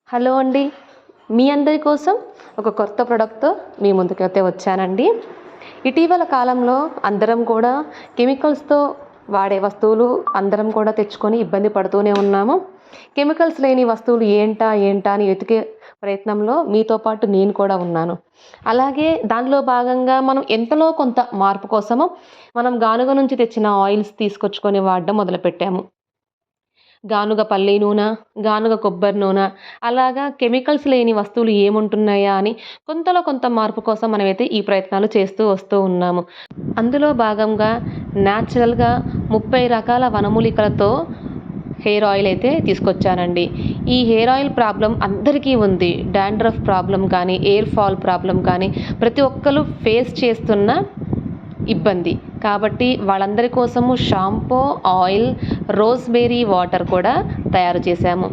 Hello అండి. మీ అందరి కోసం ఒక కొత్త ప్రోడక్ట్తో మీ ముందుకైతే వచ్చానండి. ఇటీవల కాలంలో అందరం కూడా కెమికల్స్తో వాడే వస్తువులు అందరం కూడా తెచ్చుకొని ఇబ్బంది పడుతూనే ఉన్నాము. కెమికల్స్ లేని వస్తువులు ఏంటా అని వెతికే ప్రయత్నంలో మీతో పాటు నేను కూడా ఉన్నాను. అలాగే దానిలో భాగంగా మనం ఎంతలో కొంత మార్పు కోసము మనం గానుగ నుంచి తెచ్చిన ఆయిల్స్ తీసుకొచ్చుకొని వాడడం మొదలుపెట్టాము. గానుగ పల్లి నూనె, గానుగ కొబ్బరి నూనె, అలాగా కెమికల్స్ లేని వస్తువులు ఏముంటున్నాయా అని కొంతలో కొంత మార్పు కోసం మనమైతే ఈ ప్రయత్నాలు చేస్తూ వస్తూ ఉన్నాము. అందులో భాగంగా న్యాచురల్గా 30 రకాల వనమూలికలతో హెయిర్ ఆయిల్ అయితే తీసుకొచ్చానండి. ఈ హెయిర్ ఆయిల్ ప్రాబ్లం అందరికీ ఉంది. డాండ్రఫ్ ప్రాబ్లం కానీ, ఎయిర్ ఫాల్ ప్రాబ్లం కానీ ప్రతి ఒక్కరు ఫేస్ చేస్తున్న ఇబ్బంది. కాబట్టి వాళ్ళందరి కోసము షాంపూ, ఆయిల్, రోజ్‌బెర్రీ వాటర్ కూడా తయారు చేశాము.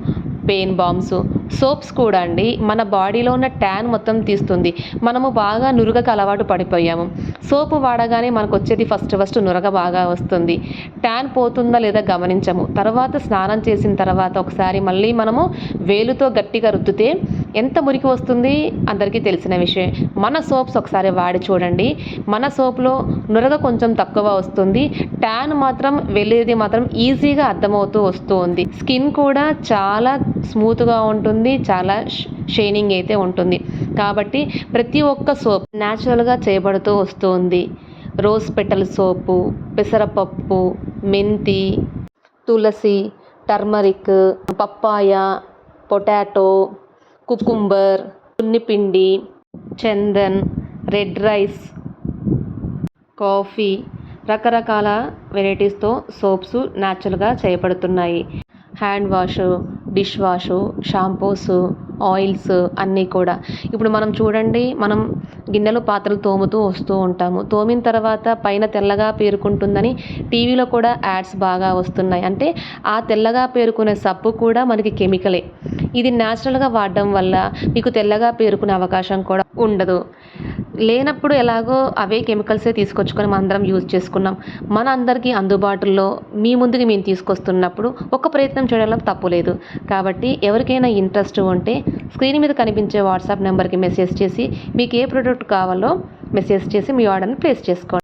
పెయిన్ బామ్స్, సోప్స్ కూడా అండి మన బాడీలో ఉన్న ట్యాన్ మొత్తం తీస్తుంది. మనము బాగా నురగకు అలవాటు పడిపోయాము. సోపు వాడగానే మనకొచ్చేది ఫస్ట్ నురగ బాగా వస్తుంది. ట్యాన్ పోతుందా లేదా గమనించము. తర్వాత స్నానం చేసిన తర్వాత ఒకసారి మళ్ళీ మనము వేలుతో గట్టిగా రుద్దితే ఎంత మురికి వస్తుంది అందరికీ తెలిసిన విషయం. మన సోప్స్ ఒకసారి వాడి చూడండి. మన సోప్‌లో నురగ కొంచెం తక్కువ వస్తుంది. ట్యాన్ మాత్రం వెళ్ళేది మాత్రం ఈజీగా అర్థమవుతూ వస్తూ ఉంది. స్కిన్ కూడా చాలా స్మూత్‌గా ఉంటుంది. చాలా షైనింగ్ అయితే ఉంటుంది. కాబట్టి ప్రతి ఒక్క సోప్ న్యాచురల్‌గా చేయబడుతూ వస్తూ ఉంది. రోజ్ పెటల్ సోపు, పెసరపప్పు, మెంతి, తులసి, టర్మరిక్, పప్పాయ, పొటాటో, కుకుంబర్, సున్నిపిండి, చందన్, రెడ్ రైస్, కాఫీ, రకరకాల వెరైటీస్‌తో సోప్స్ న్యాచురల్‌గా చేయబడుతున్నాయి. Hand wash, dish wash, shampoos, oils అన్నీ కూడా. ఇప్పుడు మనం చూడండి, మనం గిన్నెలు పాత్రలు తోముతూ వస్తూ ఉంటాము. తోమిన తర్వాత పైన తెల్లగా పేరుకుంటుందని టీవీలో కూడా యాడ్స్ బాగా వస్తున్నాయి. అంటే ఆ తెల్లగా పేరుకునే సబ్బు కూడా మనకి కెమికలే. ఇది న్యాచురల్‌గా వాడడం వల్ల మీకు తెల్లగా పేరుకునే అవకాశం కూడా ఉండదు. లేనప్పుడు ఎలాగో అవే కెమికల్సే తీసుకొచ్చుకొని మనందరం యూజ్ చేసుకున్నాం. మన అందరికీ అందుబాటులో మీ ముందుకి మేము తీసుకొస్తున్నప్పుడు ఒక ప్రయత్నం చేయడంలో తప్పు లేదు. కాబట్టి ఎవరికైనా ఇంట్రెస్ట్ ఉంటే స్క్రీన్ మీద కనిపించే వాట్సాప్ నెంబర్‌కి మెసేజ్ చేసి మీకు ఏ ప్రోడక్ట్ కావాలో మెసేజ్ చేసి మీ ఆర్డర్‌ని ప్లేస్ చేసుకోండి.